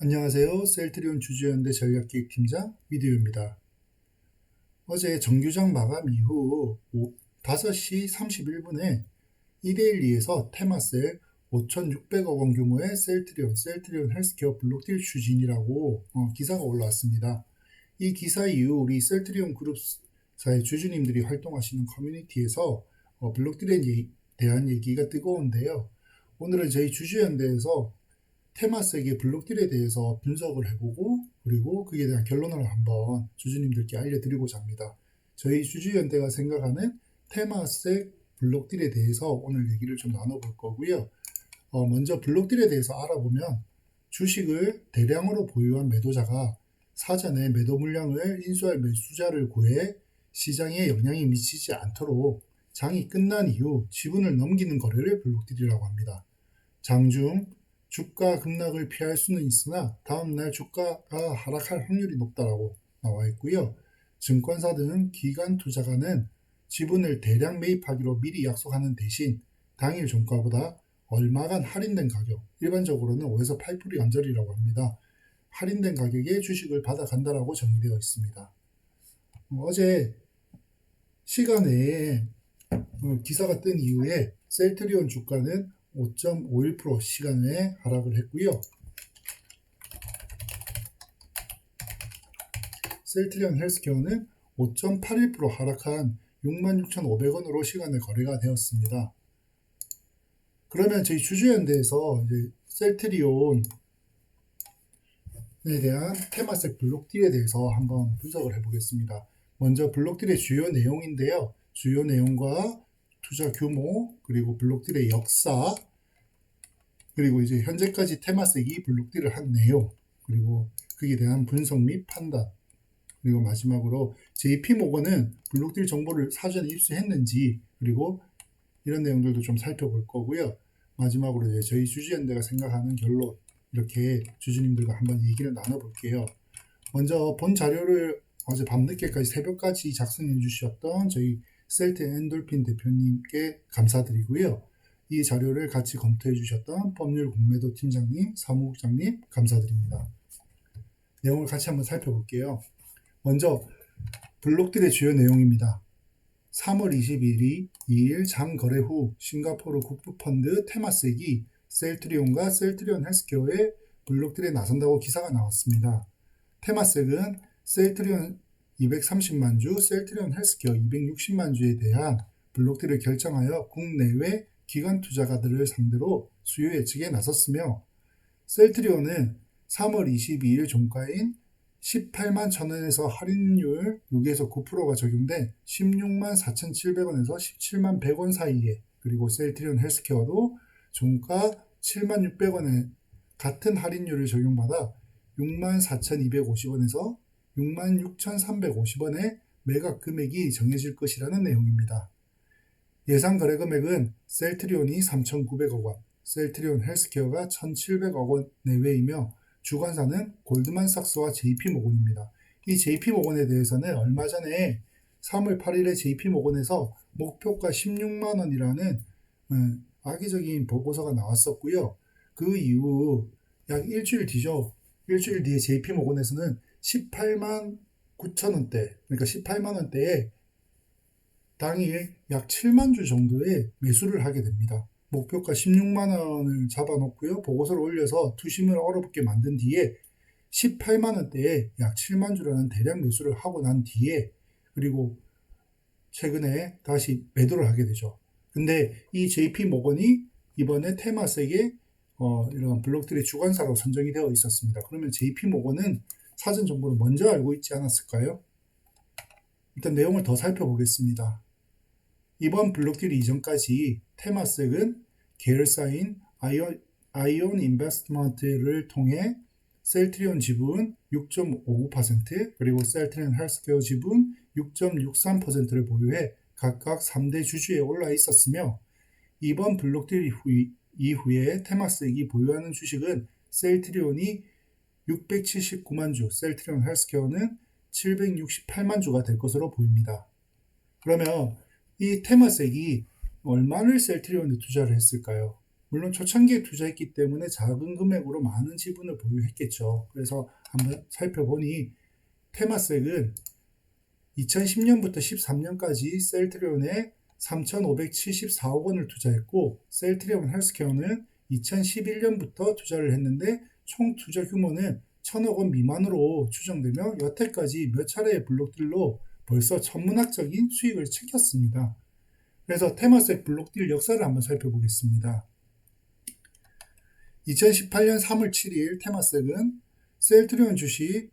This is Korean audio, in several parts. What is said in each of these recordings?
안녕하세요. 셀트리온 주주연대 전략기획팀장 위디오입니다. 어제 정규장 마감 이후 5시 31분에 1대1리에서 테마셀 5,600억 원 규모의 셀트리온 헬스케어 블록딜 추진이라고 기사가 올라왔습니다. 이 기사 이후 우리 셀트리온 그룹사의 주주님들이 활동하시는 커뮤니티에서 블록딜에 대한 얘기가 뜨거운데요. 오늘은 저희 주주연대에서 테마스에게 블록딜에 대해서 분석을 해보고 그리고 그에 대한 결론을 한번 주주님들께 알려드리고자 합니다. 저희 주주연대가 생각하는 테마스의 블록딜에 대해서 오늘 얘기를 좀 나눠볼 거고요. 먼저 블록딜에 대해서 알아보면 주식을 대량으로 보유한 매도자가 사전에 매도 물량을 인수할 매수자를 구해 시장에 영향이 미치지 않도록 장이 끝난 이후 지분을 넘기는 거래를 블록딜이라고 합니다. 장중 주가 급락을 피할 수는 있으나 다음날 주가가 하락할 확률이 높다라고 나와 있고요. 증권사 등 기관 투자가는 지분을 대량 매입하기로 미리 약속하는 대신 당일 종가보다 얼마간 할인된 가격, 일반적으로는 5에서 8% 언저리라고 합니다. 할인된 가격에 주식을 받아간다라고 정의되어 있습니다. 어제 시간에 기사가 뜬 이후에 셀트리온 주가는 5.51% 시간 내에 하락을 했고요. 셀트리온 헬스케어는 5.81% 하락한 66,500원으로 시간에 거래가 되었습니다. 그러면 저희 주주연대에서 이제 셀트리온에 대한 테마색 블록딜에 대해서 한번 분석을 해보겠습니다. 먼저 블록딜의 주요 내용인데요. 주요 내용과 투자 규모, 그리고 블록딜의 역사, 그리고 이제 현재까지 테마색이 블록딜을 한 내용, 그리고 그에 대한 분석 및 판단, 그리고 마지막으로 JP모건은 블록딜 정보를 사전에 입수했는지, 그리고 이런 내용들도 좀 살펴볼 거고요. 마지막으로 이제 저희 주주연대가 생각하는 결론, 이렇게 주주님들과 한번 얘기를 나눠볼게요. 먼저 본 자료를 어제 밤늦게까지 새벽까지 작성해 주셨던 저희 셀트 엔돌핀 대표님께 감사드리고요. 이 자료를 같이 검토해 주셨던 법률 공매도 팀장님, 사무국장님 감사드립니다. 내용을 같이 한번 살펴볼게요. 먼저 블록딜의 주요 내용입니다. 3월 22일 장 거래 후 싱가포르 국부펀드 테마색이 셀트리온과 셀트리온 헬스케어의 블록딜에 나선다고 기사가 나왔습니다. 테마색은 셀트리온 230만 주, 셀트리온 헬스케어 260만 주에 대한 블록딜을 결정하여 국내외 기관 투자가들을 상대로 수요 예측에 나섰으며 셀트리온은 3월 22일 종가인 18만 1,000원에서 할인율 6에서 9%가 적용돼 16만 4,700원에서 17만 100원 사이에, 그리고 셀트리온 헬스케어도 종가 7만 600원에 같은 할인율을 적용받아 6만 4,250원에서 6만 6,350원의 매각 금액이 정해질 것이라는 내용입니다. 예상 거래 금액은 셀트리온이 3,900억 원, 셀트리온 헬스케어가 1,700억 원 내외이며 주관사는 골드만삭스와 JP모건입니다. 이 JP모건에 대해서는 얼마 전에 3월 8일에 JP모건에서 목표가 16만 원이라는 악의적인 보고서가 나왔었고요. 그 이후 약 일주일 뒤죠. 일주일 뒤에 JP모건에서는 18만 9천 원대, 그러니까 18만 원대에 당일 약 7만 주 정도의 매수를 하게 됩니다. 목표가 16만 원을 잡아놓고요. 보고서를 올려서 투심을 어렵게 만든 뒤에 18만 원대에 약 7만 주라는 대량 매수를 하고 난 뒤에, 그리고 최근에 다시 매도를 하게 되죠. 근데 이 JP모건이 이번에 테마색의 이런 블록딜의 주관사로 선정이 되어 있었습니다. 그러면 JP모건은 사전 정보를 먼저 알고 있지 않았을까요? 일단 내용을 더 살펴보겠습니다. 이번 블록딜 이전까지 테마색은 계열사인 아이온 인베스트먼트를 통해 셀트리온 지분 6.59%, 그리고 셀트리온 헬스케어 지분 6.63%를 보유해 각각 3대 주주에 올라 있었으며, 이번 블록딜 이후에 테마색이 보유하는 주식은 셀트리온이 679만 주, 셀트리온 헬스케어는 768만 주가 될 것으로 보입니다. 그러면 이 테마색이 얼마를 셀트리온에 투자를 했을까요? 물론 초창기에 투자했기 때문에 작은 금액으로 많은 지분을 보유했겠죠. 그래서 한번 살펴보니 테마섹은 2010년부터 13년까지 셀트리온에 3,574억 원을 투자했고, 셀트리온 헬스케어는 2011년부터 투자를 했는데 총 투자 규모는 1,000억 원 미만으로 추정되며 여태까지 몇 차례의 블록딜로 벌써 천문학적인 수익을 챙겼습니다. 그래서 테마섹 블록딜 역사를 한번 살펴보겠습니다. 2018년 3월 7일 테마섹은 셀트리온 주식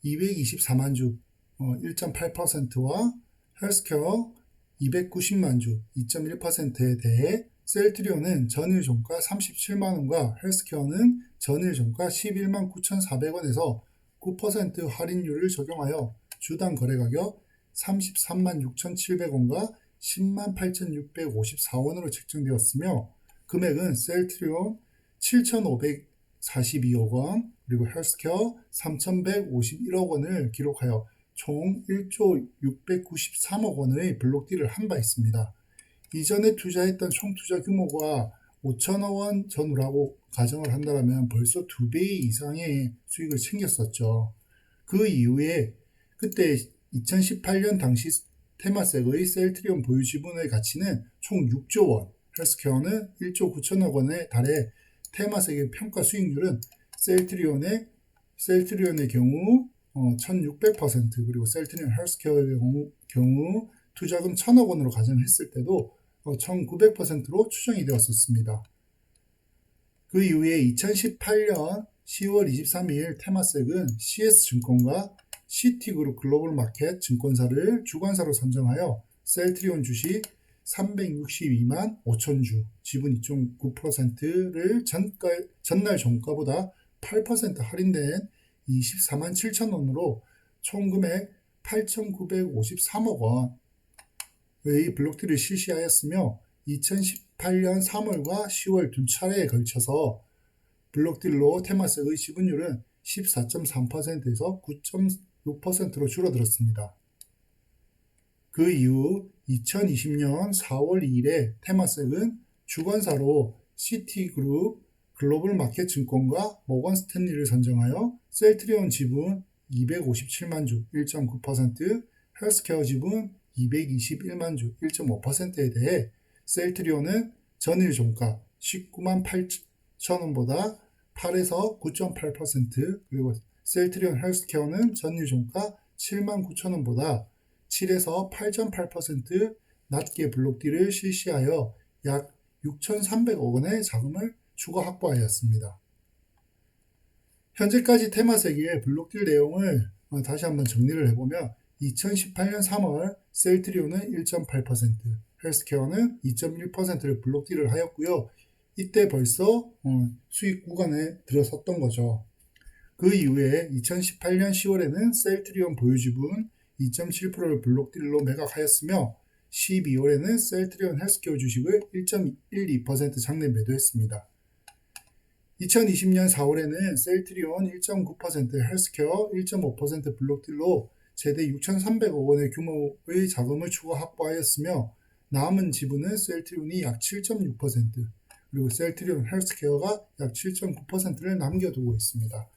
224만 주 1.8%와 헬스케어 290만 주 2.1%에 대해 셀트리온은 전일 종가 37만원과 헬스케어는 전일 종가 11만 9,400원에서 9% 할인율을 적용하여 주당 거래가격 33만 6,700원과 10만 8,654원으로 책정되었으며 금액은 셀트리온 7,542억 원 그리고 헬스케어 3,151억 원을 기록하여 총 1조 693억 원의 블록딜을 한 바 있습니다. 이전에 투자했던 총 투자 규모가 5천억 원 전후라고 가정을 한다면 벌써 2배 이상의 수익을 챙겼었죠. 그 이후에 그때 2018년 당시 테마섹의 셀트리온 보유 지분의 가치는 총 6조 원, 헬스케어는 1조 9천억 원에 달해 테마섹의 평가 수익률은 셀트리온의 경우 1600% 그리고 셀트리온 헬스케어의 경우 투자금 1,000억 원으로 가정했을 때도 1900%로 추정이 되었었습니다. 그 이후에 2018년 10월 23일 테마섹은 CS증권과 시티그룹 글로벌 마켓 증권사를 주관사로 선정하여 셀트리온 주식 362만 5천 주, 지분 2.9%를 전날 종가보다 8% 할인된 24만 7천 원으로 총 금액 8,953억 원의 블록딜을 실시하였으며 2018년 3월과 10월 두 차례에 걸쳐서 블록딜로 테마섹의 지분율은 14.3%에서 9.6%로 줄어들었습니다. 그 이후 2020년 4월 2일에 테마섹은 주관사로 시티그룹 글로벌 마켓 증권과 모건 스탠리를 선정하여 셀트리온 지분 257만 주 1.9%, 헬스케어 지분 221만 주 1.5%에 대해 셀트리온은 전일 종가 19만 8천 원보다 8에서 9.8%, 그리고 셀트리온 헬스케어는 전일 종가 7만 9천 원보다 7에서 8.8% 낮게 블록딜을 실시하여 약 6,300억 원의 자금을 추가 확보하였습니다. 현재까지 테마섹의 블록딜 내용을 다시 한번 정리를 해보면 2018년 3월 셀트리온은 1.8%, 헬스케어는 2.1%를 블록딜을 하였고요. 이때 벌써 수익 구간에 들어섰던 거죠. 그 이후에 2018년 10월에는 셀트리온 보유 지분 2.7%를 블록딜로 매각하였으며 12월에는 셀트리온 헬스케어 주식을 1.12% 장내 매도했습니다. 2020년 4월에는 셀트리온 1.9%, 헬스케어 1.5% 블록딜로 최대 6,300억 원의 규모의 자금을 추가 확보하였으며 남은 지분은 셀트리온이 약 7.6%, 그리고 셀트리온 헬스케어가 약 7.9%를 남겨두고 있습니다.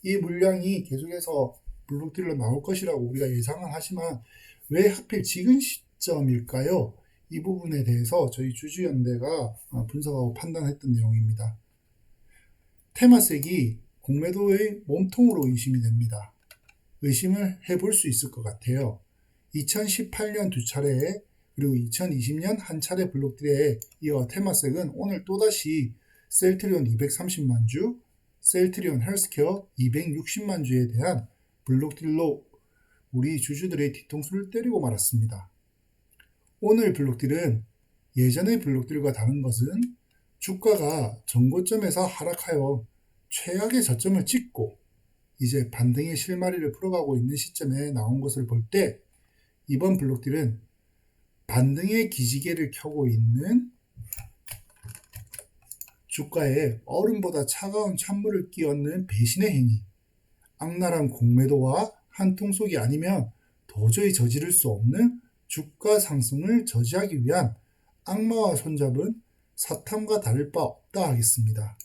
이 물량이 계속해서 블록딜로 나올 것이라고 우리가 예상은 하지만 왜 하필 지금 시점일까요? 이 부분에 대해서 저희 주주연대가 분석하고 판단했던 내용입니다. 테마섹이 공매도의 몸통으로 의심이 됩니다. 의심을 해볼 수 있을 것 같아요. 2018년 두 차례 그리고 2020년 한 차례 블록딜에 이어 테마섹은 오늘 또다시 셀트리온 230만 주, 셀트리온 헬스케어 260만 주에 대한 블록딜로 우리 주주들의 뒤통수를 때리고 말았습니다. 오늘 블록딜은 예전의 블록딜과 다른 것은 주가가 전고점에서 하락하여 최악의 저점을 찍고 이제 반등의 실마리를 풀어가고 있는 시점에 나온 것을 볼 때 이번 블록딜은 반등의 기지개를 켜고 있는 주가에 얼음보다 차가운 찬물을 끼얹는 배신의 행위, 악랄한 공매도와 한통속이 아니면 도저히 저지를 수 없는 주가 상승을 저지하기 위한 악마와 손잡은 사탐과 다를 바 없다 하겠습니다.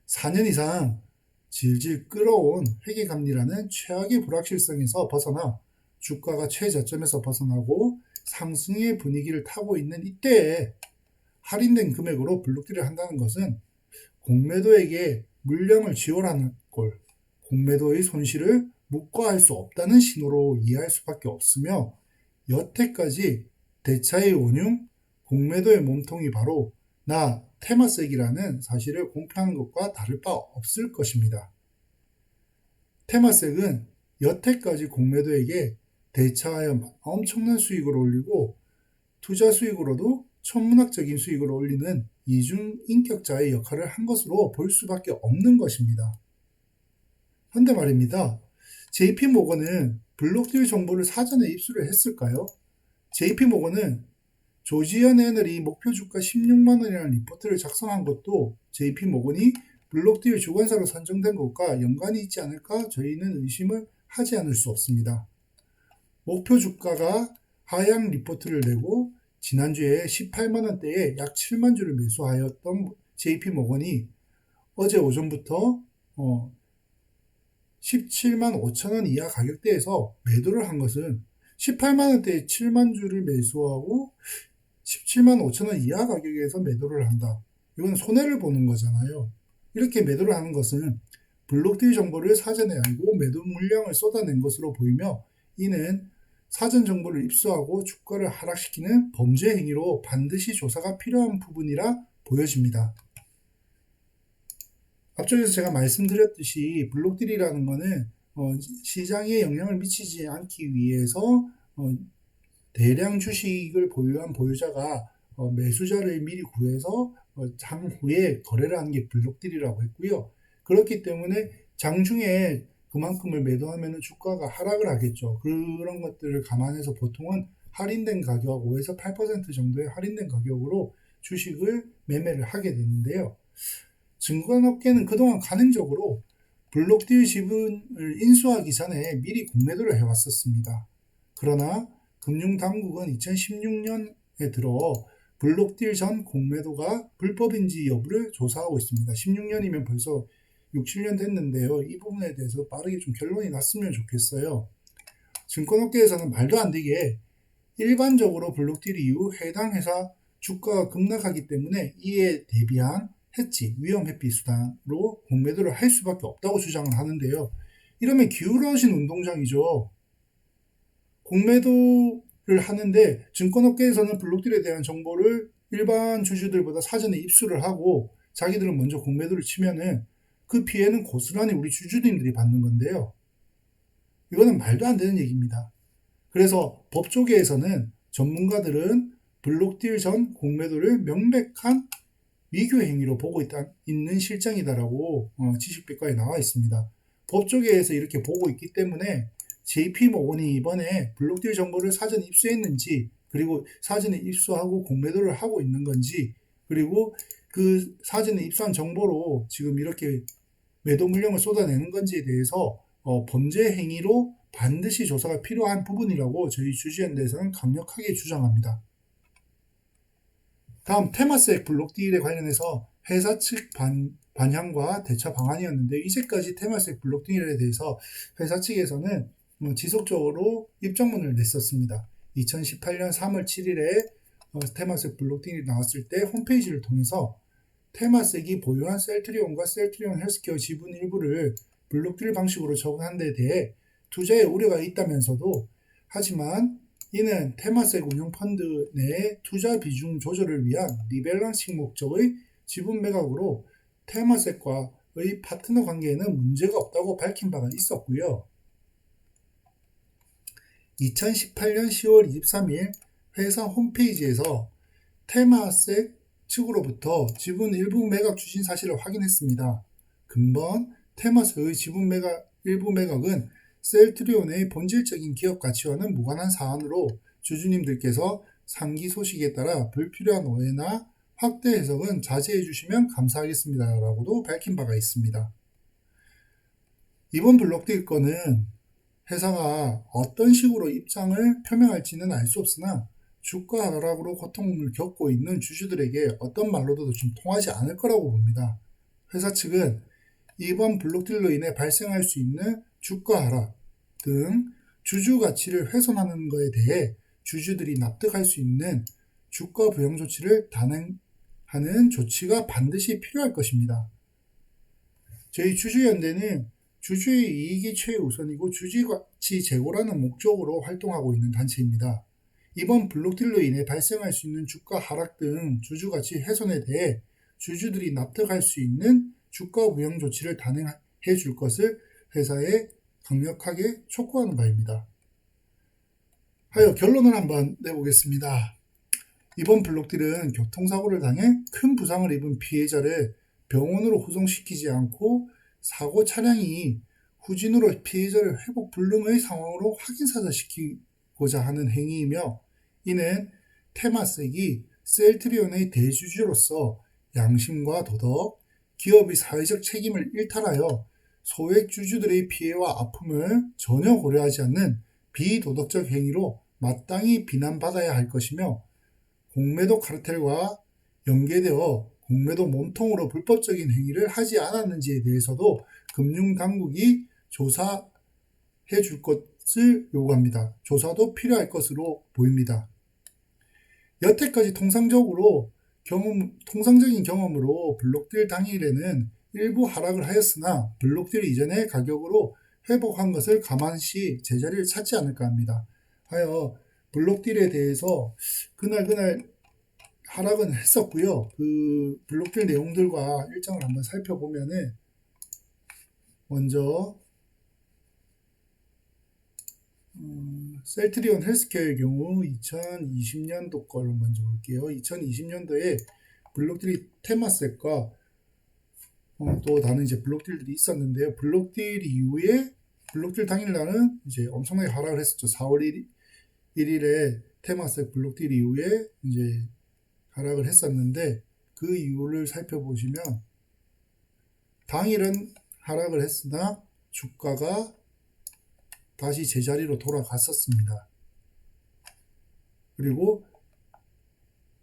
4년 이상 질질 끌어온 회계감리라는 최악의 불확실성에서 벗어나 주가가 최저점에서 벗어나고 상승의 분위기를 타고 있는 이때에 할인된 금액으로 블록딜을 한다는 것은 공매도에게 물량을 지원하는 꼴, 공매도의 손실을 묵과할 수 없다는 신호로 이해할 수밖에 없으며, 여태까지 대차의 원흉, 공매도의 몸통이 바로 나 테마섹이라는 사실을 공표하는 것과 다를 바 없을 것입니다. 테마섹은 여태까지 공매도에게 대차하여 엄청난 수익을 올리고 투자 수익으로도 천문학적인 수익을 올리는 이중 인격자의 역할을 한 것으로 볼 수밖에 없는 것입니다. 그런데 말입니다. JP모건은 블록딜 정보를 사전에 입수를 했을까요? JP모건은 조지현 애널이 목표 주가 16만원이라는 리포트를 작성한 것도 JP모건이 블록딜 주관사로 선정된 것과 연관이 있지 않을까 저희는 의심을 하지 않을 수 없습니다. 목표 주가가 하향 리포트를 내고 지난주에 18만원대에 약 7만 주를 매수하였던 JP모건이 어제 오전부터 17만 5천원 이하 가격대에서 매도를 한 것은 18만원대에 7만 주를 매수하고 17만 5천원 이하 가격에서 매도를 한다. 이건 손해를 보는 거잖아요. 이렇게 매도를 하는 것은 블록딜 정보를 사전에 알고 매도 물량을 쏟아낸 것으로 보이며, 이는 사전 정보를 입수하고 주가를 하락시키는 범죄 행위로 반드시 조사가 필요한 부분이라 보여집니다. 앞쪽에서 제가 말씀드렸듯이 블록딜이라는 것은 시장에 영향을 미치지 않기 위해서 대량 주식을 보유한 보유자가 매수자를 미리 구해서 장후에 거래를 하는 게 블록딜이라고 했고요. 그렇기 때문에 장중에 그만큼을 매도하면 주가가 하락을 하겠죠. 그런 것들을 감안해서 보통은 할인된 가격 5에서 8% 정도의 할인된 가격으로 주식을 매매를 하게 되는데요. 증권업계는 그동안 가능적으로 블록딜 지분을 인수하기 전에 미리 공매도를 해왔었습니다. 그러나 금융당국은 2016년에 들어 블록딜 전 공매도가 불법인지 여부를 조사하고 있습니다. 16년이면 벌써 6, 7년 됐는데요. 이 부분에 대해서 빠르게 좀 결론이 났으면 좋겠어요. 증권업계에서는 말도 안 되게 일반적으로 블록딜 이후 해당 회사 주가가 급락하기 때문에 이에 대비한 해치, 위험 회피 수단으로 공매도를 할 수밖에 없다고 주장을 하는데요. 이러면 기울어진 운동장이죠. 공매도를 하는데 증권업계에서는 블록딜에 대한 정보를 일반 주주들보다 사전에 입수를 하고 자기들은 먼저 공매도를 치면은 그 피해는 고스란히 우리 주주님들이 받는 건데요. 이거는 말도 안 되는 얘기입니다. 그래서 법조계에서는 전문가들은 블록딜 전 공매도를 명백한 위교 행위로 보고 있는 실정이다라고 지식백과에 나와 있습니다. 법조계에서 이렇게 보고 있기 때문에 JP모건이 이번에 블록딜 정보를 사전에 입수했는지, 그리고 사전에 입수하고 공매도를 하고 있는 건지, 그리고 그 사전에 입수한 정보로 지금 이렇게 매도 물량을 쏟아내는 건지에 대해서 범죄 행위로 반드시 조사가 필요한 부분이라고 저희 주주연대에서는 강력하게 주장합니다. 다음 테마섹 블록딜에 관련해서 회사 측 반향과 대처 방안이었는데, 이제까지 테마섹 블록딜에 대해서 회사 측에서는 지속적으로 입장문을 냈었습니다. 2018년 3월 7일에 테마섹 블록딜이 나왔을 때 홈페이지를 통해서 테마섹이 보유한 셀트리온과 셀트리온 헬스케어 지분 일부를 블록딜 방식으로 처분한 데 대해 투자에 우려가 있다면서도, 하지만 이는 테마섹 운용펀드 내의 투자 비중 조절을 위한 리밸런싱 목적의 지분 매각으로 테마섹과의 파트너 관계에는 문제가 없다고 밝힌 바가 있었고요. 2018년 10월 23일 회사 홈페이지에서 테마섹 측으로부터 지분 일부 매각 추진 사실을 확인했습니다. 근본 테마섹의 지분 매각 일부 매각은 셀트리온의 본질적인 기업 가치와는 무관한 사안으로 주주님들께서 상기 소식에 따라 불필요한 오해나 확대 해석은 자제해 주시면 감사하겠습니다. 라고도 밝힌 바가 있습니다. 이번 블록딜 건은 회사가 어떤 식으로 입장을 표명할지는 알 수 없으나 주가 하락으로 고통을 겪고 있는 주주들에게 어떤 말로도 좀 통하지 않을 거라고 봅니다. 회사 측은 이번 블록딜로 인해 발생할 수 있는 주가 하락 등 주주 가치를 훼손하는 것에 대해 주주들이 납득할 수 있는 주가 부양 조치를 단행하는 조치가 반드시 필요할 것입니다. 저희 주주연대는 주주의 이익이 최우선이고 주주가치 제고라는 목적으로 활동하고 있는 단체입니다. 이번 블록딜로 인해 발생할 수 있는 주가 하락 등 주주가치 훼손에 대해 주주들이 납득할 수 있는 주가 부양 조치를 단행해 줄 것을 회사에 강력하게 촉구하는 바입니다. 하여 결론을 한번 내보겠습니다. 이번 블록딜은 교통사고를 당해 큰 부상을 입은 피해자를 병원으로 후송시키지 않고 사고 차량이 후진으로 피해자를 회복 불능의 상황으로 확인사살시키고자 하는 행위이며, 이는 테마섹이 셀트리온의 대주주로서 양심과 도덕, 기업의 사회적 책임을 일탈하여 소액 주주들의 피해와 아픔을 전혀 고려하지 않는 비도덕적 행위로 마땅히 비난받아야 할 것이며, 공매도 카르텔과 연계되어 공매도 몸통으로 불법적인 행위를 하지 않았는지에 대해서도 금융당국이 조사해 줄 것을 요구합니다. 조사도 필요할 것으로 보입니다. 여태까지 통상적인 경험으로 블록딜 당일에는 일부 하락을 하였으나 블록딜 이전의 가격으로 회복한 것을 감안시 제자리를 찾지 않을까 합니다. 하여 블록딜에 대해서 그날 하락은 했었고요. 그 블록딜 내용들과 일정을 한번 살펴보면은 먼저 셀트리온 헬스케어의 경우 2020년도 거를 먼저 볼게요. 2020년도에 블록딜이 테마섹과 또 다른 이제 블록딜들이 있었는데요. 블록딜 이후에 블록딜 당일날은 이제 엄청나게 하락을 했었죠. 4월 1일에 테마섹 블록딜 이후에 이제 하락을 했었는데, 그 이유를 살펴보시면 당일은 하락을 했으나 주가가 다시 제자리로 돌아갔었습니다. 그리고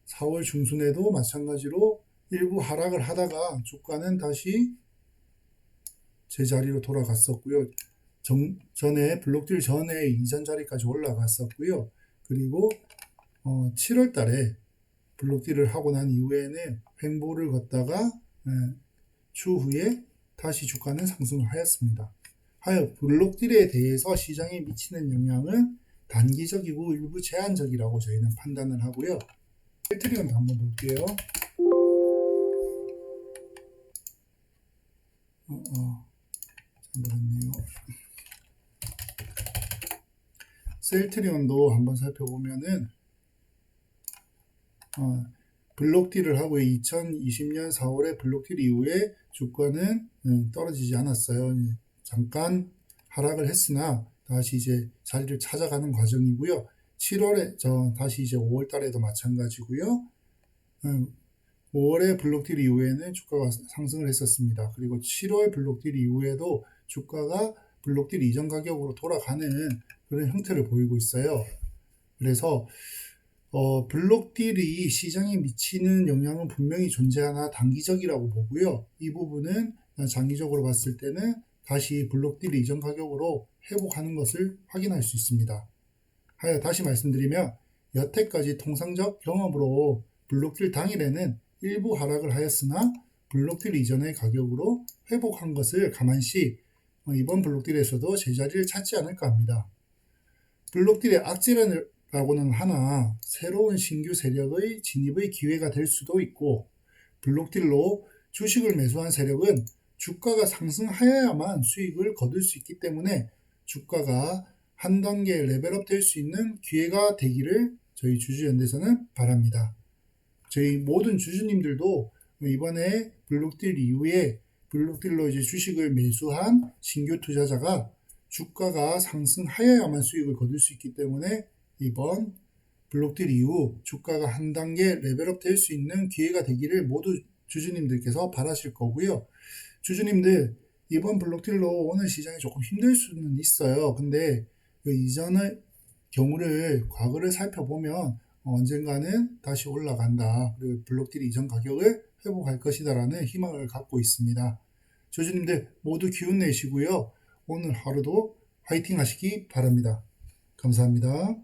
4월 중순에도 마찬가지로 일부 하락을 하다가 주가는 다시 제자리로 돌아갔었고요. 전에 블록딜 전에 이전 자리까지 올라갔었고요. 그리고 7월 달에 블록딜을 하고 난 이후에는 횡보를 걷다가 추후에 다시 주가는 상승을 하였습니다. 하여 블록딜에 대해서 시장에 미치는 영향은 단기적이고 일부 제한적이라고 저희는 판단을 하고요. 셀트리온도 한번 볼게요. 잠깐만요. 셀트리온도 한번 살펴보면은 블록딜을 하고 2020년 4월에 블록딜 이후에 주가는 떨어지지 않았어요. 잠깐 하락을 했으나 다시 이제 자리를 찾아가는 과정이고요. 7월에 다시 이제 5월 달에도 마찬가지고요. 5월에 블록딜 이후에는 주가가 상승을 했었습니다. 그리고 7월 블록딜 이후에도 주가가 블록딜 이전 가격으로 돌아가는 그런 형태를 보이고 있어요. 그래서 블록딜이 시장에 미치는 영향은 분명히 존재하나 단기적이라고 보고요. 이 부분은 장기적으로 봤을 때는 다시 블록딜 이전 가격으로 회복하는 것을 확인할 수 있습니다. 하여 다시 말씀드리면, 여태까지 통상적 경험으로 블록딜 당일에는 일부 하락을 하였으나 블록딜 이전의 가격으로 회복한 것을 감안시 이번 블록딜에서도 제자리를 찾지 않을까 합니다. 블록딜의 악재라고는 하나 새로운 신규 세력의 진입의 기회가 될 수도 있고, 블록딜로 주식을 매수한 세력은 주가가 상승하여야만 수익을 거둘 수 있기 때문에 주가가 한 단계 레벨업 될 수 있는 기회가 되기를 저희 주주연대에서는 바랍니다. 저희 모든 주주님들도 이번에 블록딜 이후에 블록딜로 이제 주식을 매수한 신규 투자자가 주가가 상승하여야만 수익을 거둘 수 있기 때문에 이번 블록딜 이후 주가가 한 단계 레벨업 될 수 있는 기회가 되기를 모두 주주님들께서 바라실 거고요. 주주님들, 이번 블록딜로 오늘 시장이 조금 힘들 수는 있어요. 근데 그 이전의 과거를 살펴보면 언젠가는 다시 올라간다. 그리고 블록딜이 이전 가격을 회복할 것이다라는 희망을 갖고 있습니다. 조주님들 모두 기운 내시고요. 오늘 하루도 화이팅 하시기 바랍니다. 감사합니다.